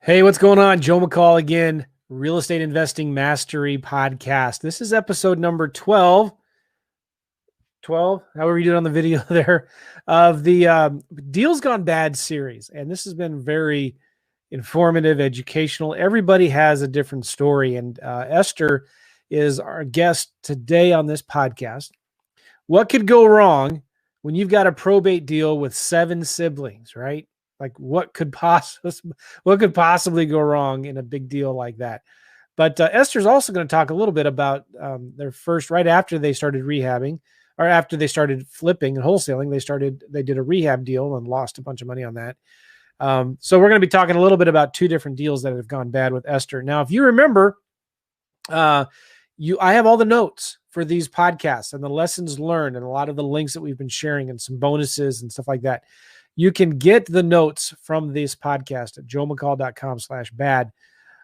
Hey, what's going on? Joe McCall again, Real Estate Investing Mastery Podcast. This is episode number 12. 12, however you do it on the video there, of the Deals Gone Bad series. And this has been very informative, educational. Everybody has a different story. And Esther is our guest today on this podcast. What could go wrong when you've got a probate deal with 7 siblings, right? Like what could possibly go wrong in a big deal like that? But Esther's also going to talk a little bit about their first, right after they started rehabbing, or after they started flipping and wholesaling, they did a rehab deal and lost a bunch of money on that. So we're going to be talking a little bit about 2 different deals that have gone bad with Esther. Now, if you remember, I have all the notes for these podcasts and the lessons learned and a lot of the links that we've been sharing and some bonuses and stuff like that. You can get the notes from this podcast at joemccall.com/bad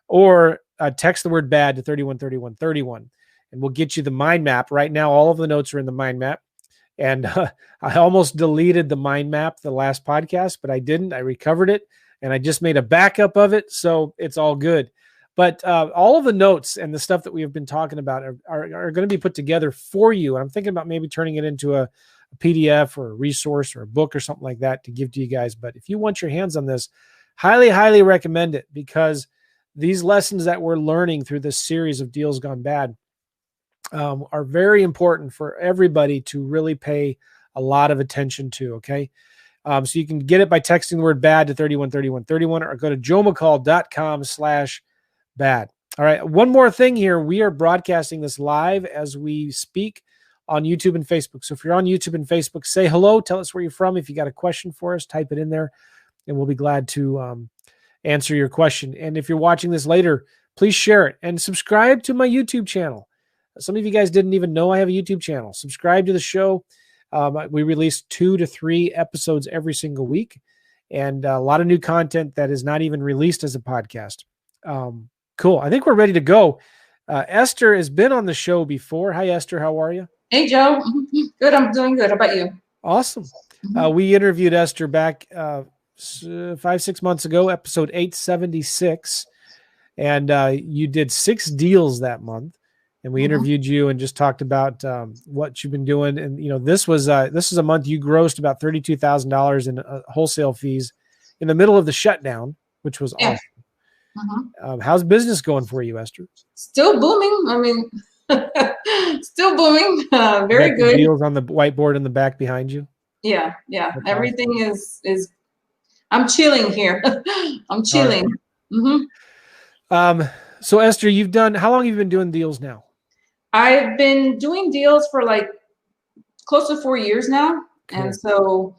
or text the word bad to 313131 and we'll get you the mind map. Right now, all of the notes are in the mind map. And I almost deleted the mind map the last podcast, but I didn't. I recovered it and I just made a backup of it. So it's all good. But all of the notes and the stuff that we have been talking about are going to be put together for you. And I'm thinking about maybe turning it into a PDF or a resource or a book or something like that to give to you guys. But if you want your hands on this, highly, highly recommend it, because these lessons that we're learning through this series of Deals Gone Bad are very important for everybody to really pay a lot of attention to. Okay. So you can get it by texting the word bad to 313131 or go to joemccall.com/bad. All right. One more thing here. We are broadcasting this live as we speak on YouTube and Facebook. So if you're on YouTube and Facebook, say hello, tell us where you're from. If you got a question for us, type it in there and we'll be glad to answer your question. And if you're watching this later, please share it and subscribe to my YouTube channel. Some of you guys didn't even know I have a YouTube channel. Subscribe to the show. We release 2 to 3 episodes every single week and a lot of new content that is not even released as a podcast. Cool. I think we're ready to go. Esther has been on the show before. Hi, Esther. How are you? Hey, Joe. Good. I'm doing good. How about you? Awesome. We interviewed Esther back 5-6 months ago, episode 876. And you did 6 deals that month. And we interviewed you and just talked about what you've been doing. And, you know, this was a month you grossed about $32,000 in wholesale fees in the middle of the shutdown, which was awesome. How's business going for you, Esther? Still booming. I mean, still booming. Very good. Deals on the whiteboard in the back behind you. Yeah. That's everything awesome. is. I'm chilling here. I'm chilling. So Esther, how long have you been doing deals now? I've been doing deals for like close to 4 years now. Cool. And so,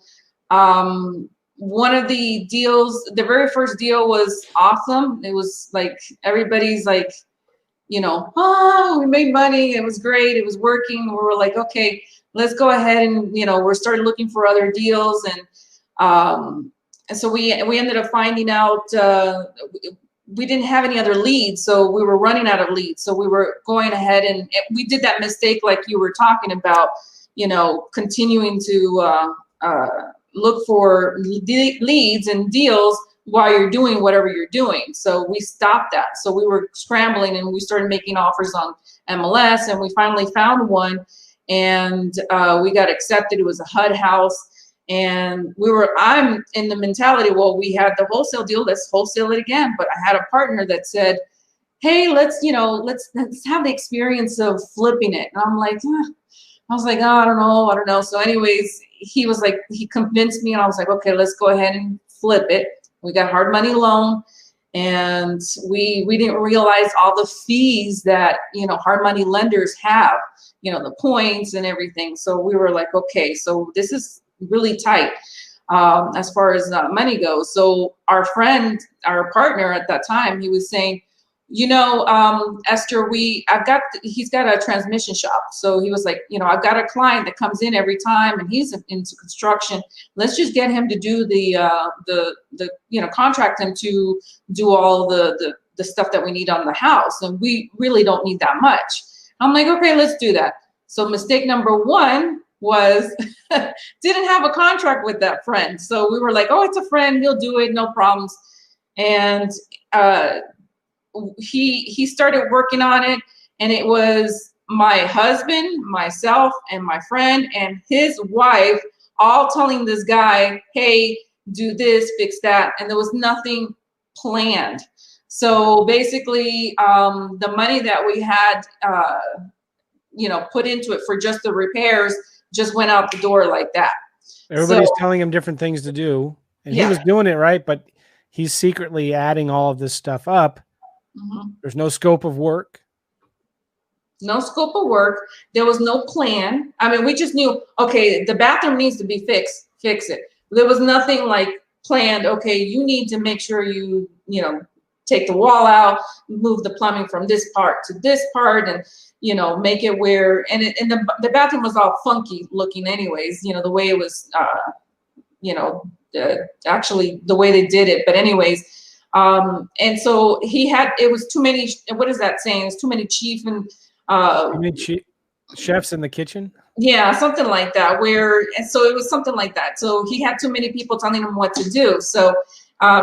one of the deals, the very first deal was awesome. It was like, everybody's like, you know, we made money. It was great. It was working. We were like, okay, let's go ahead and, you know, we're starting looking for other deals. And so we ended up finding out, we didn't have any other leads. So we were running out of leads. So we were going ahead and we did that mistake, like you were talking about, you know, continuing to, look for leads and deals while you're doing whatever you're doing. So we stopped that. So we were scrambling and we started making offers on MLS and we finally found one and we got accepted. It was a HUD house. And I'm in the mentality, well, we had the wholesale deal, let's wholesale it again. But I had a partner that said, hey, let's have the experience of flipping it. And I'm like, I was like, oh, I don't know. So anyways, he was like, he convinced me and I was like, okay, let's go ahead and flip it. We got hard money loan and we didn't realize all the fees that, you know, hard money lenders have, you know, the points and everything. So we were like, okay, so this is really tight as far as money goes. So our partner at that time, he was saying, you know, Esther, he's got a transmission shop. So he was like, you know, I've got a client that comes in every time and he's into construction. Let's just get him to do the you know, contract him to do all the stuff that we need on the house. And we really don't need that much. I'm like, okay, let's do that. So mistake number 1 was didn't have a contract with that friend. So we were like, oh, it's a friend, he'll do it, no problems. And he started working on it, and it was my husband, myself, and my friend and his wife all telling this guy, hey, do this, fix that, and there was nothing planned. So basically, the money that we had, put into it for just the repairs just went out the door like that. Everybody's telling him different things to do, and he was doing it right, but he's secretly adding all of this stuff up. There's no scope of work. No scope of work. There was no plan. I mean, we just knew, okay, the bathroom needs to be fixed, fix it. There was nothing like planned. Okay, you need to make sure you take the wall out, move the plumbing from this part to this part, and make it where, and the bathroom was all funky looking anyways, the way it was, actually the way they did it. But anyways, and so it was too many, what is that saying? It's too many chefs in the kitchen. Yeah, something like that. And so it was something like that. So he had too many people telling him what to do. So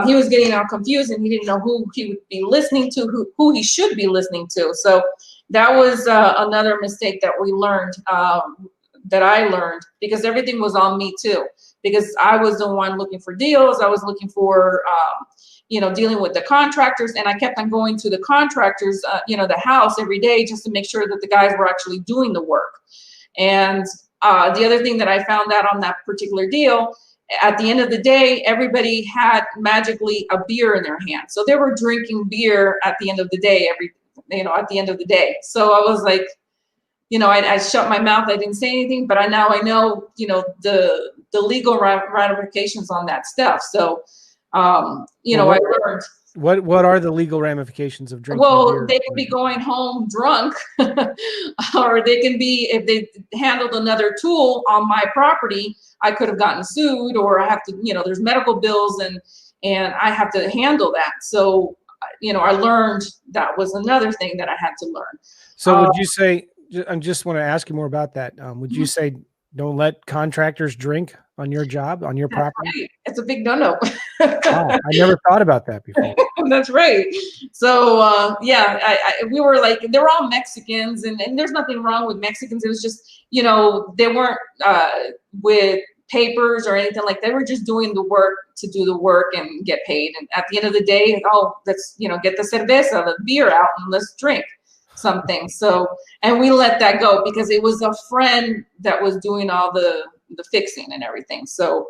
he was getting all confused, and he didn't know who he would be listening to, who he should be listening to. So that was another mistake that we learned, that I learned, because everything was on me too, because I was the one looking for deals. I was looking for, dealing with the contractors, and I kept on going to the contractors, the house every day just to make sure that the guys were actually doing the work. And the other thing that I found out on that particular deal, at the end of the day, everybody had magically a beer in their hand. So they were drinking beer at the end of the day, at the end of the day. So I was like, I shut my mouth. I didn't say anything, but now I know, the legal ramifications on that stuff. So, I learned. What are the legal ramifications of drinking beer? They could be going home drunk, or they can be, if they handled another tool on my property, I could have gotten sued, or I have to, there's medical bills, and I have to handle that. So, I learned that was another thing that I had to learn. So would you say, I just want to ask you more about that. Would you say don't let contractors drink on your job, on your property? Right. It's a big no-no. Wow, I never thought about that before. That's right. So we were like, they were all Mexicans, and there's nothing wrong with Mexicans. It was just, they weren't with papers or anything like that. They were just doing the work to do the work and get paid. And at the end of the day, let's get the cerveza, the beer out, and let's drink something. So, and we let that go because it was a friend that was doing all the fixing and everything. So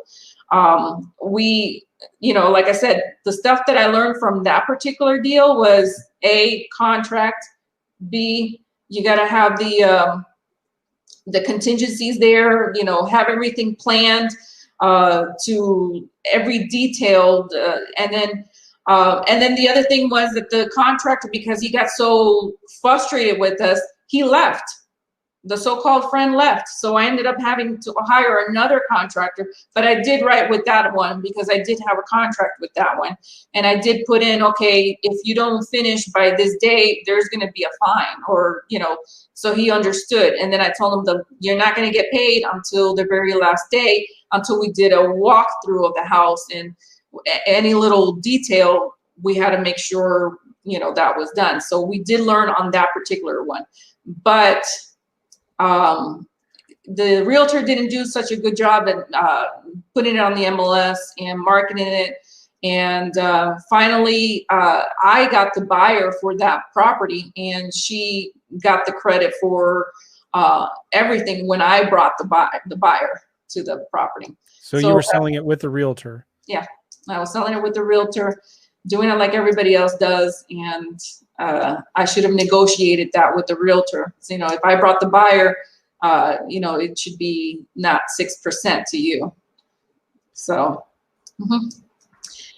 we, like I said, the stuff that I learned from that particular deal was A, contract, B, you got to have the contingencies there, have everything planned to every detailed, and then the other thing was that the contractor, because he got so frustrated with us, he left. The so-called friend left. So I ended up having to hire another contractor, but I did right with that one because I did have a contract with that one. And I did put in, okay, if you don't finish by this date, there's going to be a fine, or, so he understood. And then I told him you're not going to get paid until the very last day, until we did a walkthrough of the house, and any little detail we had to make sure, that was done. So we did learn on that particular one, but the realtor didn't do such a good job at putting it on the MLS and marketing it. And finally, I got the buyer for that property, and she got the credit for everything when I brought the buyer to the property. So you were selling it with the realtor? Yeah, I was selling it with the realtor, doing it like everybody else does. And I should have negotiated that with the realtor. So, if I brought the buyer, it should be not 6% to you. So.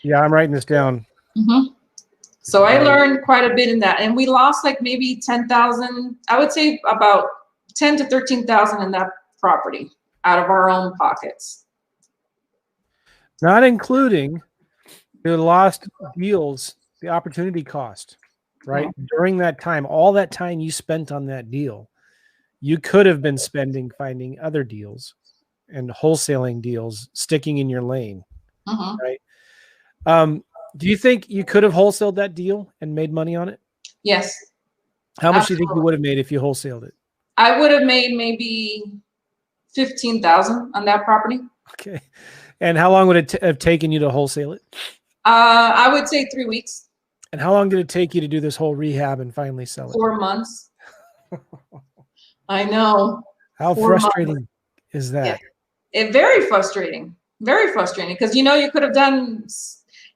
Yeah, I'm writing this down. So I learned quite a bit in that, and we lost like maybe 10,000. I would say about 10 to 13,000 in that property out of our own pockets. Not including the lost deals, the opportunity cost, right? During that time, all that time you spent on that deal, you could have been spending finding other deals and wholesaling deals, sticking in your lane, right? Do you think you could have wholesaled that deal and made money on it? Yes. How much do you think you would have made if you wholesaled it? I would have made maybe 15,000 on that property. Okay. And how long would it have taken you to wholesale it? I would say 3 weeks. And how long did it take you to do this whole rehab and finally sell it? 4 months. I know. How frustrating is that? Yeah. Very frustrating. Very frustrating, because you could have done.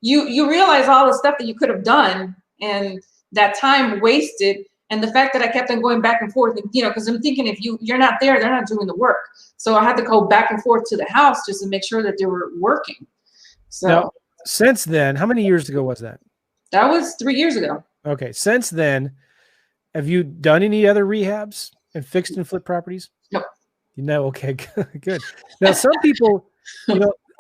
You realize all the stuff that you could have done, and that time wasted. And the fact that I kept on going back and forth, because I'm thinking, if you're not there, they're not doing the work. So I had to go back and forth to the house just to make sure that they were working. So now, since then, how many years ago was that? That was 3 years ago. Okay. Since then, have you done any other rehabs and fixed and flip properties? No. Okay, good. Now, some people,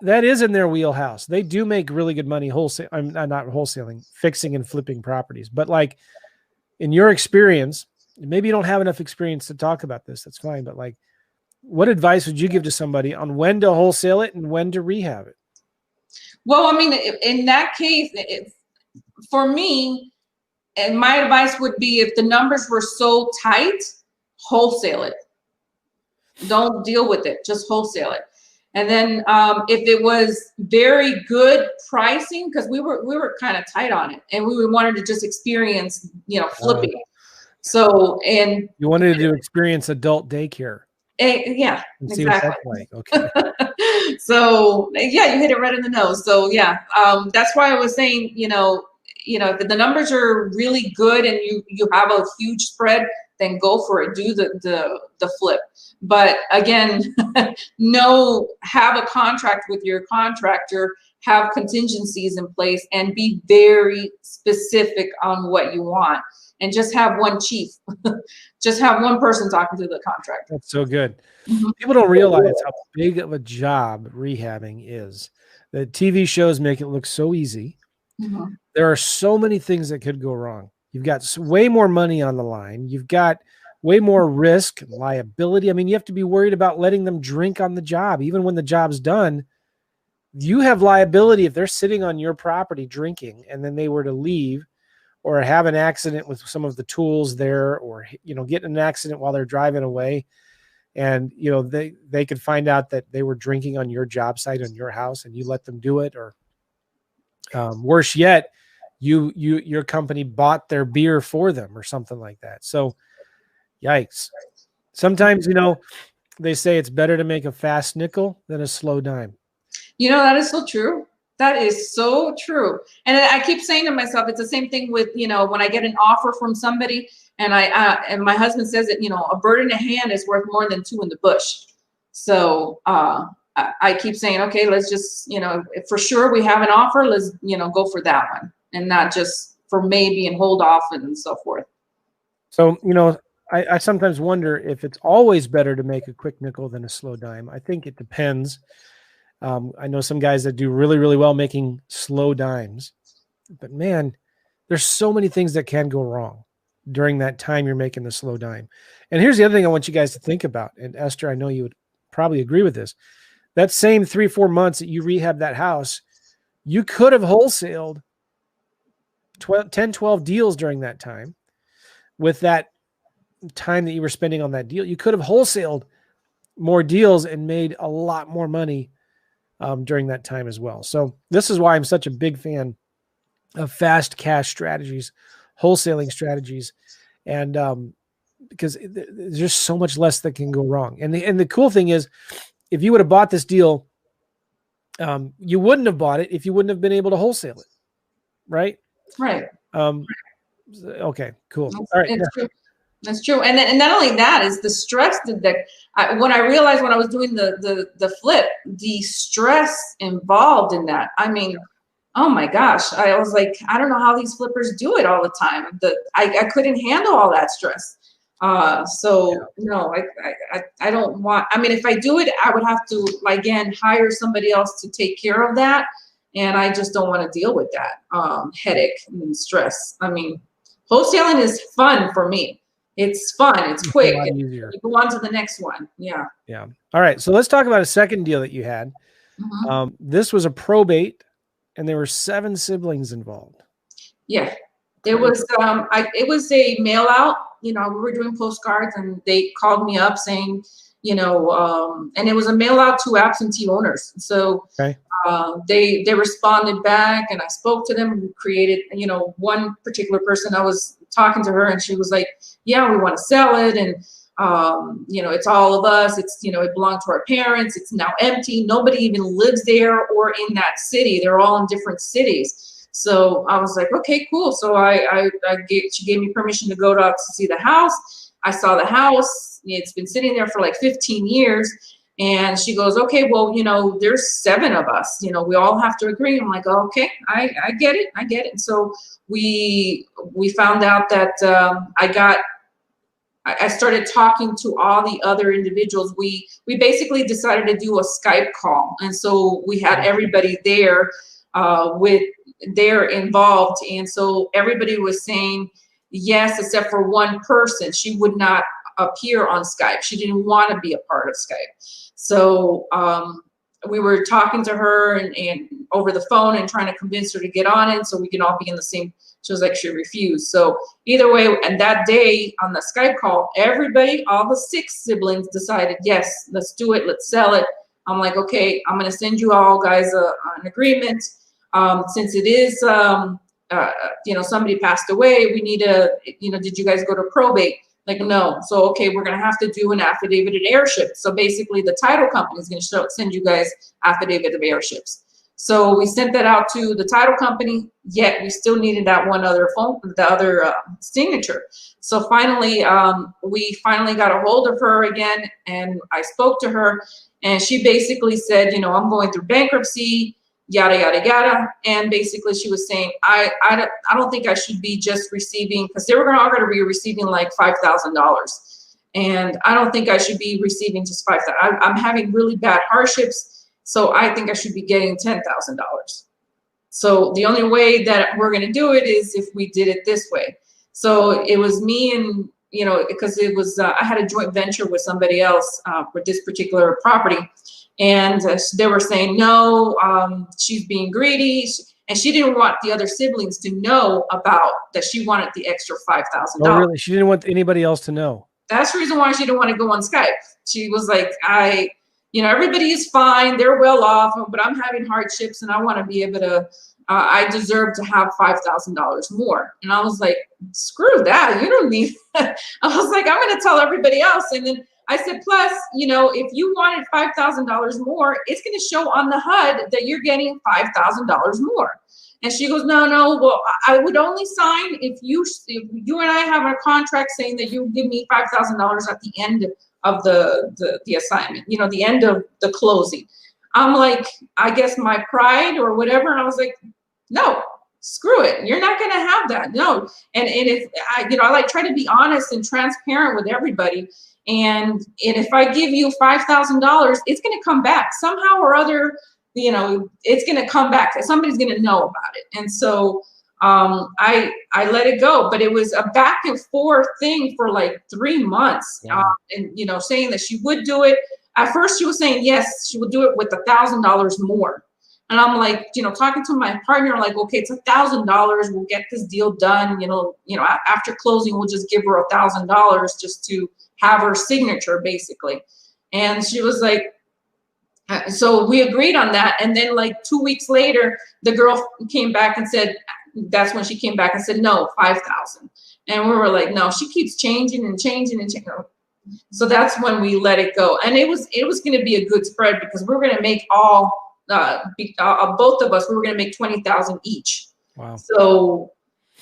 that is in their wheelhouse. They do make really good money wholesale. I'm not wholesaling, fixing and flipping properties. But like, in your experience, maybe you don't have enough experience to talk about this. That's fine. But like, what advice would you give to somebody on when to wholesale it and when to rehab it? Well, I mean, in that case, for me, and my advice would be, if the numbers were so tight, wholesale it. Don't deal with it. Just wholesale it. And then if it was very good pricing, because we were kind of tight on it, and we wanted to just experience, flipping. So, and you wanted to experience adult daycare. Yeah, and see what that's like. Okay. So yeah, you hit it right in the nose. So yeah, that's why I was saying, if the numbers are really good and you have a huge spread, then go for it. Do the flip. But again, have a contract with your contractor, have contingencies in place, and be very specific on what you want. And just have one chief. Just have one person talking to the contractor. That's so good. Mm-hmm. People don't realize how big of a job rehabbing is. The TV shows make it look so easy. Mm-hmm. There are so many things that could go wrong. You've got way more money on the line. You've got way more risk and liability. I mean, you have to be worried about letting them drink on the job. Even when the job's done, you have liability if they're sitting on your property drinking and then they were to leave or have an accident with some of the tools there, or, get in an accident while they're driving away. And, they could find out that they were drinking on your job site, on your house, and you let them do it. Or worse yet, your company bought their beer for them or something like that. So yikes. Sometimes, they say it's better to make a fast nickel than a slow dime. That is so true. That is so true. And I keep saying to myself, it's the same thing with, when I get an offer from somebody, and and my husband says that, a bird in the hand is worth more than two in the bush. So I keep saying, okay, let's just, if for sure we have an offer, let's, go for that one, and not just for maybe and hold off and so forth. So, I sometimes wonder if it's always better to make a quick nickel than a slow dime. I think it depends. I know some guys that do really, really well making slow dimes, but man, there's so many things that can go wrong during that time you're making the slow dime. And here's the other thing I want you guys to think about. And Esther, I know you would probably agree with this. That same 3-4 months that you rehab that house, you could have wholesaled 10, 12 deals during that time. With that time that you were spending on that deal, you could have wholesaled more deals and made a lot more money during that time as well. So this is why I'm such a big fan of fast cash strategies, wholesaling strategies, and because there's just so much less that can go wrong. And the cool thing is, if you would have bought this deal, you wouldn't have bought it if you wouldn't have been able to wholesale it, right? Right. Okay, cool. All right. True. That's true. And not only that, is the stress when I realized when I was doing the flip, the stress involved in that. I mean, oh my gosh, I was like, I don't know how these flippers do it all the time. I couldn't handle all that stress. No, I don't want, I mean, if I do it, I would have to, again, hire somebody else to take care of that. And I just don't want to deal with that headache and stress. I mean, wholesaling is fun for me. It's fun. It's quick. You go on to the next one. Yeah. All right. So let's talk about a second deal that you had. Mm-hmm. This was a probate And there were 7 siblings involved. Yeah. It was it was a mail out. We were doing postcards, and they called me up saying, and it was a mail out to absentee owners. So okay. They responded back, and I spoke to them. We created, one particular person, I was talking to her, and she was like, yeah, we want to sell it, and it's all of us. It's, it belonged to our parents. It's now empty. Nobody even lives there or in that city. They're all in different cities. So I was like, okay, cool. So she gave me permission to go to see the house. I saw the house. It's been sitting there for like 15 years. And she goes, okay, well, there's 7 of us, we all have to agree. I'm like, oh, okay, I get it. I get it. And so we found out that I started talking to all the other individuals. We basically decided to do a Skype call. And so we had everybody there they're involved. And so everybody was saying yes, except for one person. She would not appear on Skype. She didn't want to be a part of Skype. So we were talking to her and over the phone and trying to convince her to get on it so we can all be in the same. She was like, she refused. So either way, and that day on the Skype call, everybody, all the 6 siblings decided, yes, let's do it. Let's sell it. I'm like, okay, I'm going to send you all guys an agreement. Since it is, somebody passed away, we need did you guys go to probate? Like, no. So, okay, we're going to have to do an affidavit of heirship. So basically the title company is going to send you guys affidavit of heirships. So we sent that out to the title company, yet we still needed that one other signature. So finally, we finally got a hold of her again, and I spoke to her, and she basically said, I'm going through bankruptcy, yada, yada, yada. And basically she was saying, I don't think I should be just receiving, because they were all going to be receiving like $5,000. And I don't think I should be receiving just $5,000. I'm having really bad hardships. So I think I should be getting $10,000. So the only way that we're going to do it is if we did it this way. So it was me and, because it was, I had a joint venture with somebody else for this particular property. And they were saying, no, she's being greedy. And she didn't want the other siblings to know about that she wanted the extra $5,000. Oh, really? She didn't want anybody else to know. That's the reason why she didn't want to go on Skype. She was like, everybody is fine. They're well off, but I'm having hardships and I want to be able to, I deserve to have $5,000 more. And I was like, screw that. You don't need that. I was like, I'm going to tell everybody else. And then I said, plus, if you wanted $5,000 more, it's going to show on the HUD that you're getting $5,000 more. And she goes, no, well, I would only sign if you and I have a contract saying that you give me $5,000 at the end of the assignment, the end of the closing. I'm like, I guess my pride or whatever. And I was like, no, screw it. You're not going to have that. No. And if I like try to be honest and transparent with everybody. And if I give you $5,000, it's going to come back somehow or other. It's going to come back. Somebody's going to know about it. And so I let it go, but it was a back and forth thing for like 3 months. Yeah. And, saying that she would do it. At first she was saying, yes, she would do it with $1,000 more. And I'm like, talking to my partner, like, okay, it's $1,000. We'll get this deal done. After closing, we'll just give her $1,000 just to have her signature basically. And she was like, so we agreed on that. And then like 2 weeks later, the girl came back and said, that's when she came back and said, no, 5,000. And we were like, no, she keeps changing and changing and changing. So that's when we let it go. And it was going to be a good spread because we were going to make both of us, we were going to make 20,000 each. Wow. So,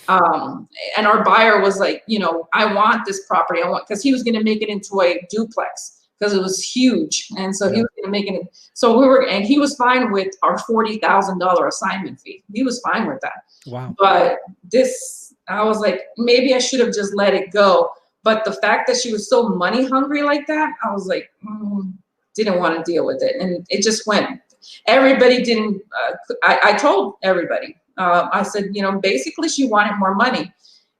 and our buyer was like, I want this property. Because he was going to make it into a duplex because it was huge. And so he was going to make it. So and he was fine with our $40,000 assignment fee. He was fine with that. Wow. But I was like, maybe I should have just let it go. But the fact that she was so money hungry like that, I was like, didn't want to deal with it. And it just went. Everybody didn't, I told everybody, I said, basically she wanted more money.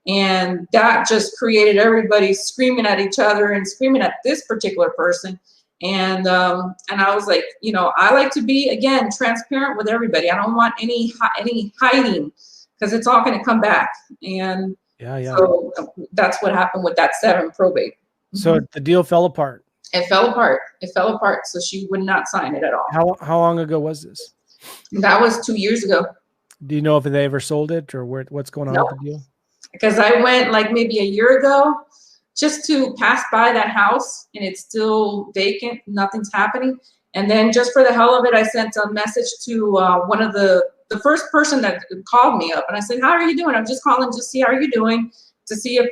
And that just created everybody screaming at each other and screaming at this particular person. And I was like, I like to be, again, transparent with everybody. I don't want any hiding, because it's all going to come back. And so that's what happened with that 7 probate. So the deal fell apart. It fell apart. It fell apart. So she would not sign it at all. How long ago was this? That was 2 years ago. Do you know if they ever sold it, or what's going on with the deal? Because I went like maybe a year ago just to pass by that house, and it's still vacant. Nothing's happening. And then just for the hell of it, I sent a message to one of the first person that called me up. And I said, how are you doing? I'm just calling to see how you're doing, to see if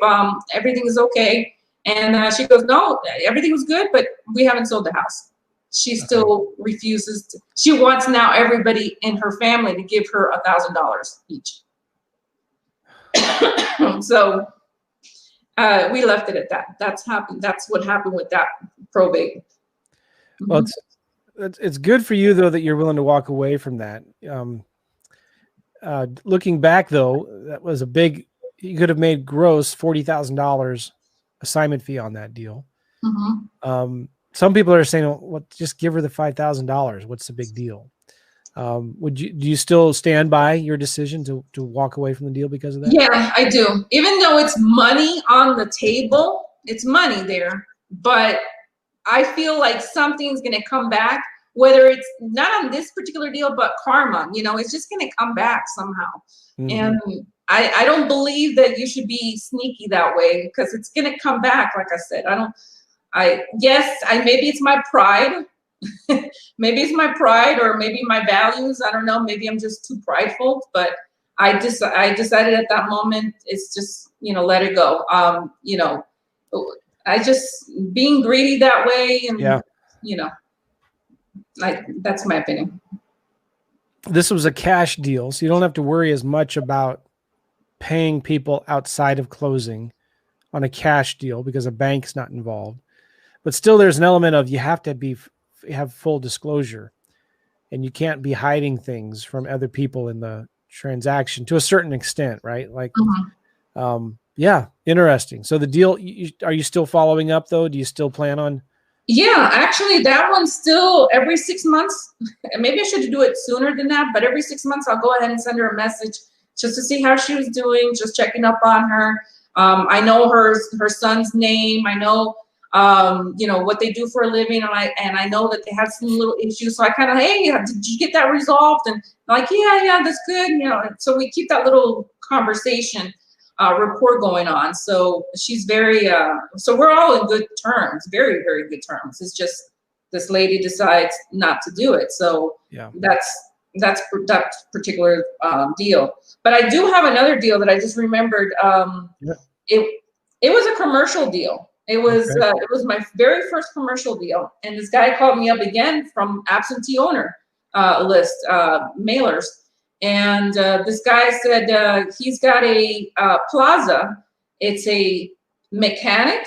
everything is okay. And she goes, no, everything was good, but we haven't sold the house. She still refuses to. She wants now everybody in her family to give her $1,000 each. So we left it at that. That's happened. That's what happened with that probate. Well, it's good for you though that you're willing to walk away from that. Looking back though, that was a big. You could have made gross $40,000 assignment fee on that deal. Some people are saying, well, just give her the $5,000. What's the big deal? Do you still stand by your decision to walk away from the deal because of that? Yeah, I do. Even though it's money on the table, it's money there, but I feel like something's going to come back, whether it's not on this particular deal, but karma, it's just going to come back somehow. And I don't believe that you should be sneaky that way, because it's going to come back. Like I said, maybe it's my pride. Maybe it's my pride, or maybe my values. I don't know. Maybe I'm just too prideful, but I decided at that moment, it's just, let it go. I just being greedy that way. And, that's my opinion. This was a cash deal, so you don't have to worry as much about paying people outside of closing on a cash deal because a bank's not involved. But still, there's an element of you have to have full disclosure, and you can't be hiding things from other people in the transaction to a certain extent, right? Like, interesting. So the deal, are you still following up though? Do you still plan on? Yeah, actually that one's still every 6 months. Maybe I should do it sooner than that, but every 6 months I'll go ahead and send her a message just to see how she was doing, just checking up on her. I know her son's name. I know, what they do for a living, and I know that they have some little issues. So I kind of, hey, did you get that resolved? And like, yeah, that's good. So we keep that little conversation, rapport going on. So she's very, so we're all in good terms, very, very good terms. It's just this lady decides not to do it. So that's that particular deal. But I do have another deal that I just remembered. It was a commercial deal. It was my very first commercial deal, and this guy called me up again from absentee owner list mailers, and this guy said he's got a plaza. It's a mechanic.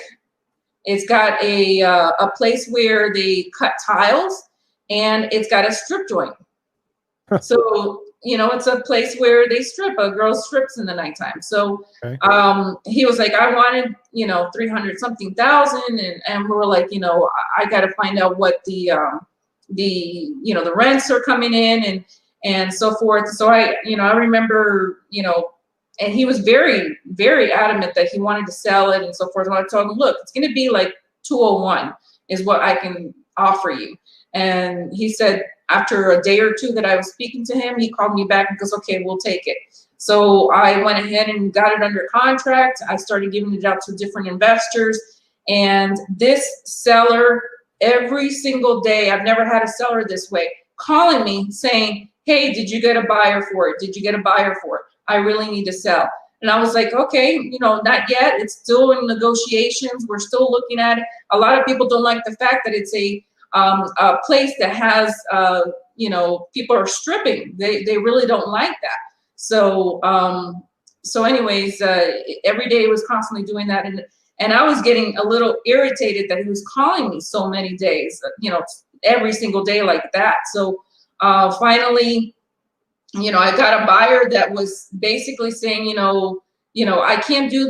It's got a place where they cut tiles, and it's got a strip joint. So it's a place where they strip. A girl strips in the nighttime. So he was like, I wanted, 300 something thousand. And we were like, I got to find out what the rents are coming in and so forth. So I remember, and he was very, very adamant that he wanted to sell it and so forth. And I told him, look, it's going to be like 201 is what I can offer you. And he said, after a day or two that I was speaking to him, he called me back and goes, okay, we'll take it. So I went ahead and got it under contract. I started giving it out to different investors. And this seller, every single day, I've never had a seller this way, calling me saying, hey, did you get a buyer for it? Did you get a buyer for it? I really need to sell. And I was like, okay, not yet. It's still in negotiations. We're still looking at it. A lot of people don't like the fact that it's a place that has, people are stripping. They really don't like that. So, anyways, every day was constantly doing that. And I was getting a little irritated that he was calling me so many days, every single day like that. So, finally, I got a buyer that was basically saying, I can't do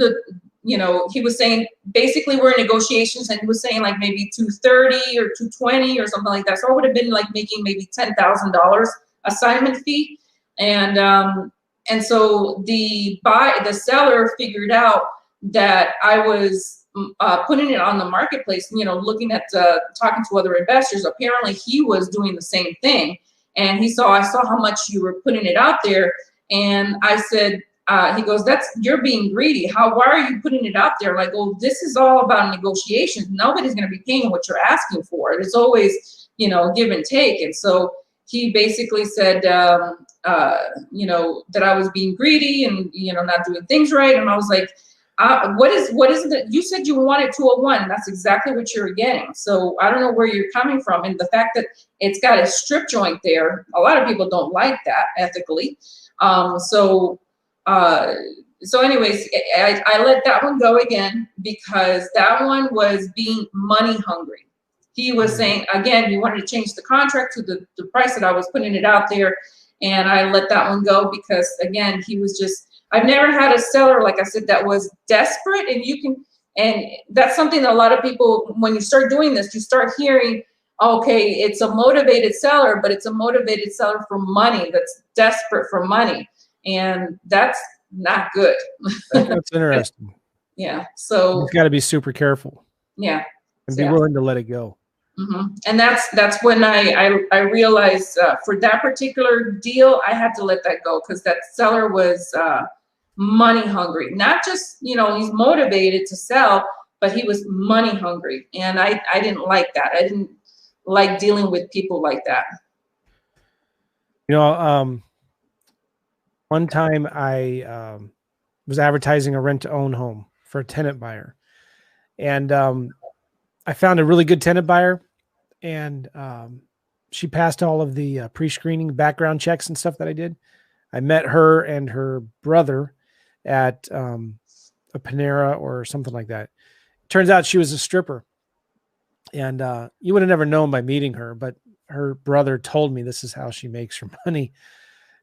he was saying basically we're in negotiations, and he was saying like maybe 230 or 220 or something like that. So I would have been like making maybe $10,000 assignment fee, and so the seller figured out that I was putting it on the marketplace, looking at talking to other investors. Apparently he was doing the same thing, and I saw how much you were putting it out there, and I said, he goes, you're being greedy. Why are you putting it out there? Like, oh, this is all about negotiations. Nobody's going to be paying what you're asking for. It's always, give and take. And so he basically said, that I was being greedy and, not doing things right. And I was like, what is it? You said you wanted 201. That's exactly what you're getting. So I don't know where you're coming from. And the fact that it's got a strip joint there, a lot of people don't like that ethically. So anyways, I let that one go again, because that one was being money hungry. He was saying, again, he wanted to change the contract to the price that I was putting it out there. And I let that one go because, again, he was I've never had a seller, like I said, that was desperate. And that's something that a lot of people, when you start doing this, you start hearing, okay, it's a motivated seller, but it's a motivated seller for money, that's desperate for money. And that's not good. That's interesting. Yeah. So you've got to be super careful. Yeah. And be willing to let it go. Mm-hmm. And that's when I realized for that particular deal, I had to let that go, because that seller was money hungry. Not just, he's motivated to sell, but he was money hungry. And I didn't like that. I didn't like dealing with people like that. One time I was advertising a rent-to-own home for a tenant buyer. And I found a really good tenant buyer. And she passed all of the pre-screening background checks and stuff that I did. I met her and her brother at a Panera or something like that. Turns out she was a stripper. And you would have never known by meeting her, but her brother told me this is how she makes her money.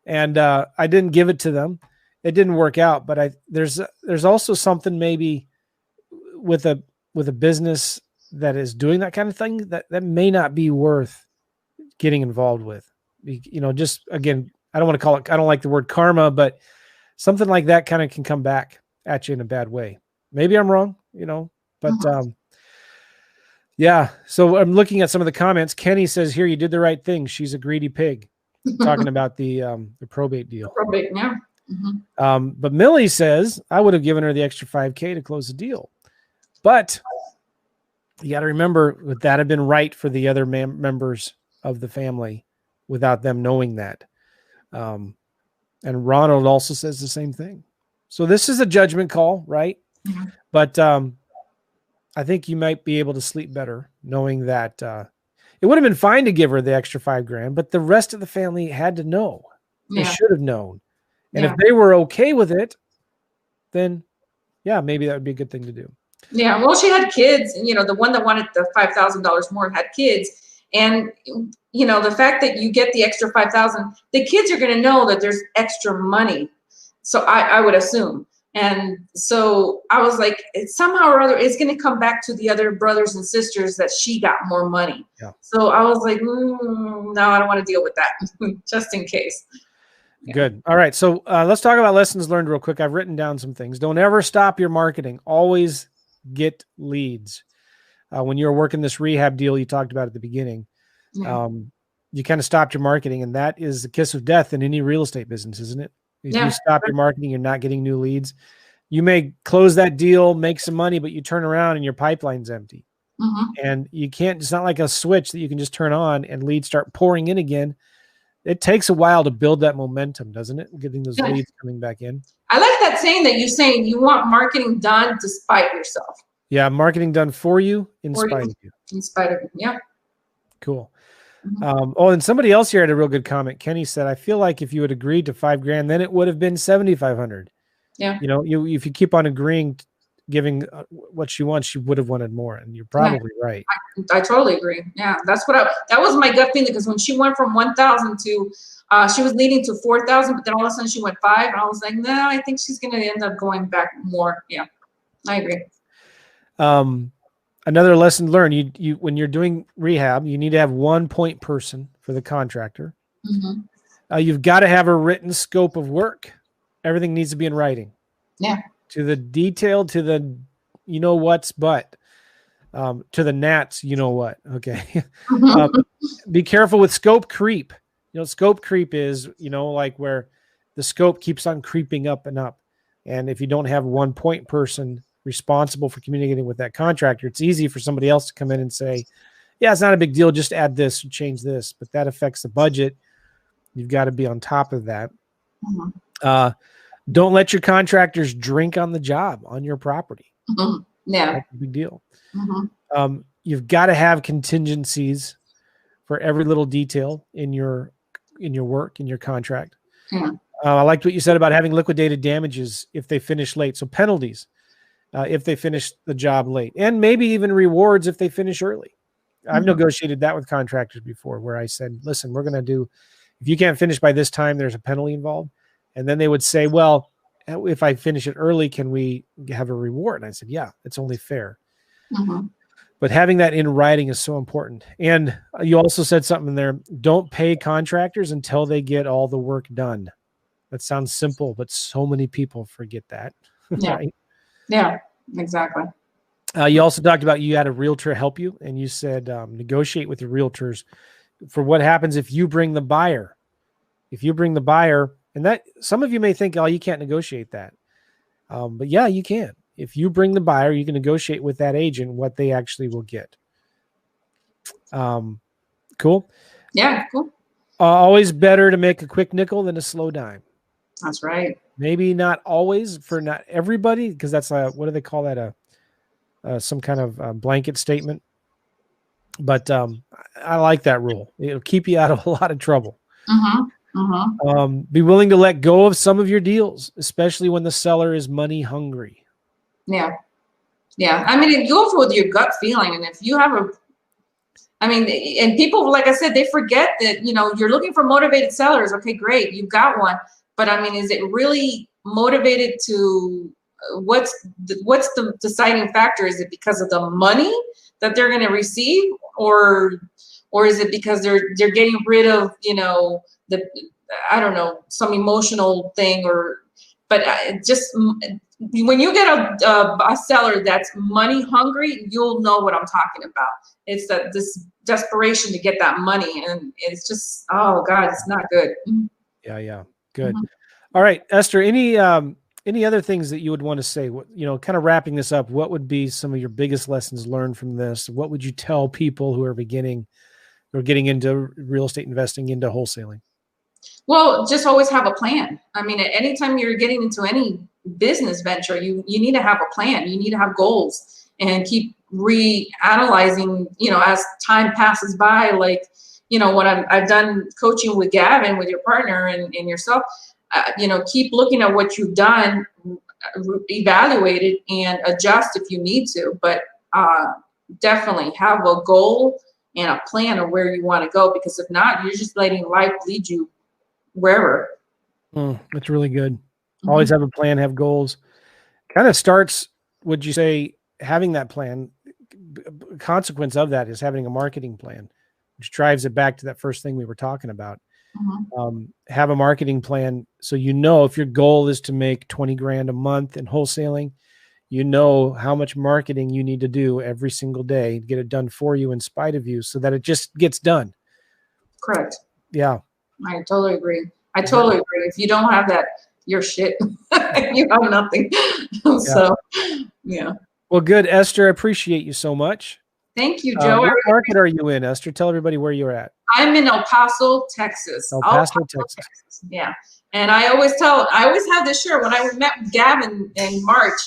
And I didn't give it to them. It didn't work out, but there's also something maybe with a business that is doing that kind of thing that may not be worth getting involved with. Just again, I don't like the word karma, but something like that kind of can come back at you in a bad way. Maybe I'm wrong, but yeah. So I'm looking at some of the comments. Kenny says here, you did the right thing. She's a greedy pig. Talking about the probate deal. Probate, yeah. Mm-hmm. But Millie says, I would have given her the extra $5,000 to close the deal. But you got to remember, would that have been right for the other members of the family without them knowing that? And Ronald also says the same thing. So this is a judgment call, right? Mm-hmm. But I think you might be able to sleep better knowing that it would have been fine to give her the extra $5,000, but the rest of the family had to know. They should have known. And if they were okay with it, then yeah, maybe that would be a good thing to do. Yeah. Well, she had kids, and the one that wanted the $5,000 more had kids. And, the fact that you get the extra $5,000, the kids are going to know that there's extra money. So I would assume. And so I was like, somehow or other, it's going to come back to the other brothers and sisters that she got more money. Yeah. So I was like, no, I don't want to deal with that, just in case. Yeah. Good. All right. So let's talk about lessons learned real quick. I've written down some things. Don't ever stop your marketing. Always get leads. When you're working this rehab deal you talked about at the beginning, you kind of stopped your marketing, and that is the kiss of death in any real estate business, isn't it? If you stop your marketing, you're not getting new leads. You may close that deal, make some money, but you turn around and your pipeline's empty. Mm-hmm. And you can't, it's not like a switch that you can just turn on and leads start pouring in again. It takes a while to build that momentum, doesn't it? Getting those leads coming back in. I like that saying that you're saying you want marketing done despite yourself. Yeah, marketing done for you in spite of you. In spite of you, yeah. Cool. Mm-hmm. And somebody else here had a real good comment. Kenny said, I feel like if you had agreed to $5,000, then it would have been $7,500. Yeah. If you keep on agreeing, giving what she wants, she would have wanted more. And you're probably right. I totally agree. Yeah. That was my gut feeling, because when she went from 1,000 to, she was leading to 4,000, but then all of a sudden she went 5, and I was like, no, I think she's going to end up going back more. Yeah. I agree. Another lesson learned, you when you're doing rehab, you need to have one point person for the contractor. You've got to have a written scope of work. Everything needs to be in writing. Yeah. To the detail, to the you know what's but, to the gnats, you know what. Okay. Be careful with scope creep. You know, scope creep is, like where the scope keeps on creeping up and up. And if you don't have one point person responsible for communicating with that contractor, it's easy for somebody else to come in and say, yeah, it's not a big deal. Just add this or change this, but that affects the budget. You've got to be on top of that. Don't let your contractors drink on the job on your property. Yeah. That's a big deal. You've got to have contingencies for every little detail in your work, in your contract. I liked what you said about having liquidated damages if they finish late. So penalties if they finish the job late, and maybe even rewards if they finish early. I've negotiated that with contractors before, where I said, listen, we're going to do, if you can't finish by this time, there's a penalty involved. And then they would say, well, if I finish it early, can we have a reward? And I said, yeah, it's only fair. But having that in writing is so important. And you also said something in there, don't pay contractors until they get all the work done. That sounds simple, but so many people forget that. Yeah. Right? Yeah, exactly. You also talked about you had a realtor help you, and you said negotiate with your realtors for what happens if you bring the buyer. If you bring the buyer, and that some of you may think, oh, you can't negotiate that. But yeah, you can. If you bring the buyer, you can negotiate with that agent what they actually will get. Cool. Yeah, cool. Always better to make a quick nickel than a slow dime. That's right. Maybe not always for not everybody, because that's what do they call that? Some kind of blanket statement. But I like that rule. It'll keep you out of a lot of trouble. Be willing to let go of some of your deals, especially when the seller is money hungry. Yeah. Yeah. I mean, go with your gut feeling. And if you have and people, like I said, they forget that, you're looking for motivated sellers. Okay, great. You've got one. But I mean, is it really motivated to what's the deciding factor? Is it because of the money that they're going to receive, or is it because they're getting rid of, I don't know, some emotional thing, but just when you get a seller that's money hungry, you'll know what I'm talking about. It's this desperation to get that money, and it's just, oh God, it's not good. Yeah. Good. All right, Esther, any other things that you would want to say, kind of wrapping this up, what would be some of your biggest lessons learned from this? What would you tell people who are getting into real estate investing, into wholesaling? Well, just always have a plan. I mean, at any time you're getting into any business venture, you need to have a plan. You need to have goals and keep reanalyzing, as time passes by. Like, when I've done coaching with Gavin, with your partner and yourself, keep looking at what you've done, evaluate it, and adjust if you need to. But definitely have a goal and a plan of where you want to go, because if not, you're just letting life lead you wherever. That's really good. Always have a plan, have goals. Kind of starts, would you say, having that plan, consequence of that is having a marketing plan, which drives it back to that first thing we were talking about. Have a marketing plan. So, if your goal is to make 20 grand a month in wholesaling, how much marketing you need to do every single day to get it done for you in spite of you, so that it just gets done. Correct. Yeah. I totally agree. If you don't have that, you're shit. You have nothing. So, yeah. Well, good, Esther. I appreciate you so much. Thank you, Joe. What market are you in, Esther? Tell everybody where you're at. I'm in El Paso, Texas. El Paso, Texas. Yeah. And I always have this shirt. When I met Gavin in March,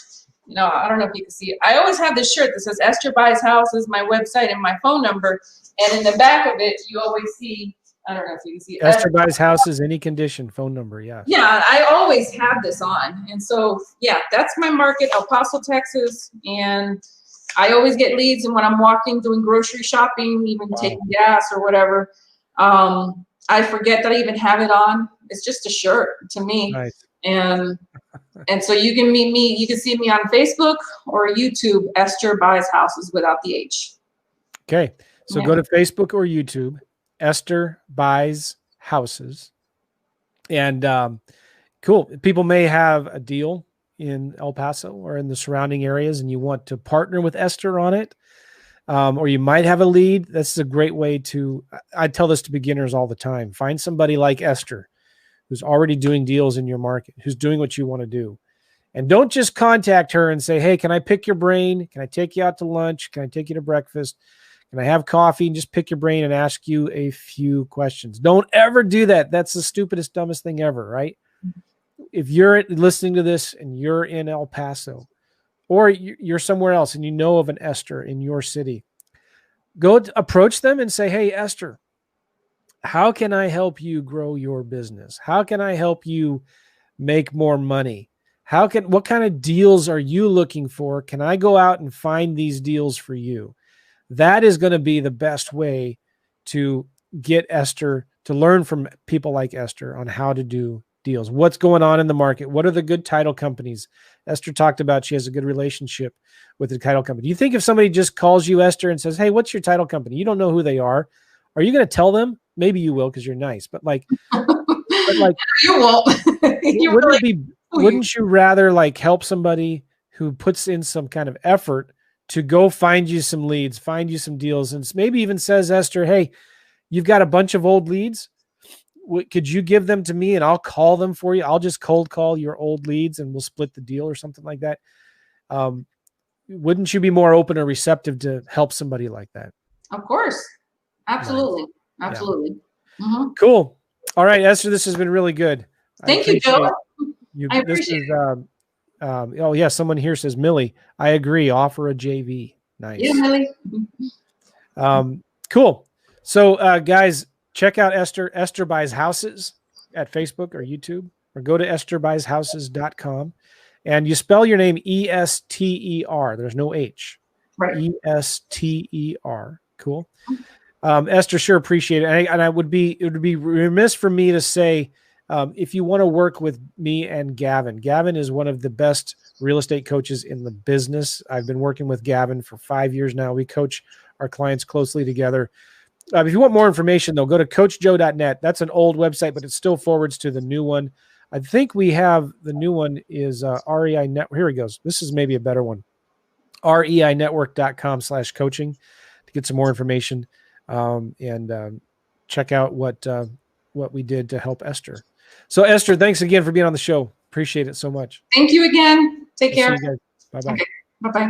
I don't know if you can see it. I always have this shirt that says Esther Buys Houses, my website, and my phone number. And in the back of it, you always see, I don't know if you can see it. Esther Buys Houses, any condition, phone number. Yeah. Yeah. I always have this on. And so, yeah, that's my market, El Paso, Texas. And I always get leads. And when I'm walking, doing grocery shopping, even taking gas or whatever, I forget that I even have it on. It's just a shirt to me. Nice. And And so you can meet me, you can see me on Facebook or YouTube, Esther Buys Houses without the H. Okay. So Yeah. go to Facebook or YouTube, Esther Buys Houses. And cool. People may have a deal in El Paso or in the surrounding areas, and you want to partner with Esther on it. Or you might have a lead. This is a great way to, I tell this to beginners all the time. Find somebody like Esther who's already doing deals in your market, who's doing what you want to do. And don't just contact her and say, hey, can I pick your brain? Can I take you out to lunch? Can I take you to breakfast? Can I have coffee? And just pick your brain and ask you a few questions. Don't ever do that. That's the stupidest, dumbest thing ever, right? If you're listening to this and you're in El Paso, or you're somewhere else and you know of an Esther in your city, go approach them and say, hey, Esther, how can I help you grow your business? How can I help you make more money? What kind of deals are you looking for? Can I go out and find these deals for you? That is going to be the best way to get Esther to learn from people like Esther on how to do deals. What's going on in the market? What are the good title companies? Esther talked about she has a good relationship with the title company. You think if somebody just calls you, Esther, and says, hey, what's your title company? You don't know who they are you going to tell them? Maybe you will because you're nice, but you won't. Wouldn't you rather help somebody who puts in some kind of effort to go find you some leads, find you some deals, and maybe even says, Esther, hey, you've got a bunch of old leads. Could you give them to me and I'll call them for you? I'll just cold call your old leads and we'll split the deal or something like that. Wouldn't you be more open or receptive to help somebody like that? Of course. Absolutely. Nice. Absolutely. Yeah. Mm-hmm. Cool. All right, Esther, this has been really good. Thank you, Joe. I appreciate it. Oh yeah, someone here says, Millie, I agree. Offer a JV. Nice. Yeah, Millie. Cool. So guys, check out Esther Buys Houses at Facebook or YouTube, or go to estherbuysHouses.com, and you spell your name E-S-T-E-R. There's no H. Right. E-S-T-E-R. Cool. Esther, sure appreciate it. And it would be remiss for me to say, if you want to work with me and Gavin is one of the best real estate coaches in the business. I've been working with Gavin for 5 years now. We coach our clients closely together. If you want more information, though, go to coachjoe.net. That's an old website, but it still forwards to the new one. I think we have the new one is REI Network. Here he goes. This is maybe a better one. REINetwork.com/coaching to get some more information and check out what we did to help Esther. So, Esther, thanks again for being on the show. Appreciate it so much. Thank you again. Take care. See you guys. Bye-bye. Okay. Bye-bye.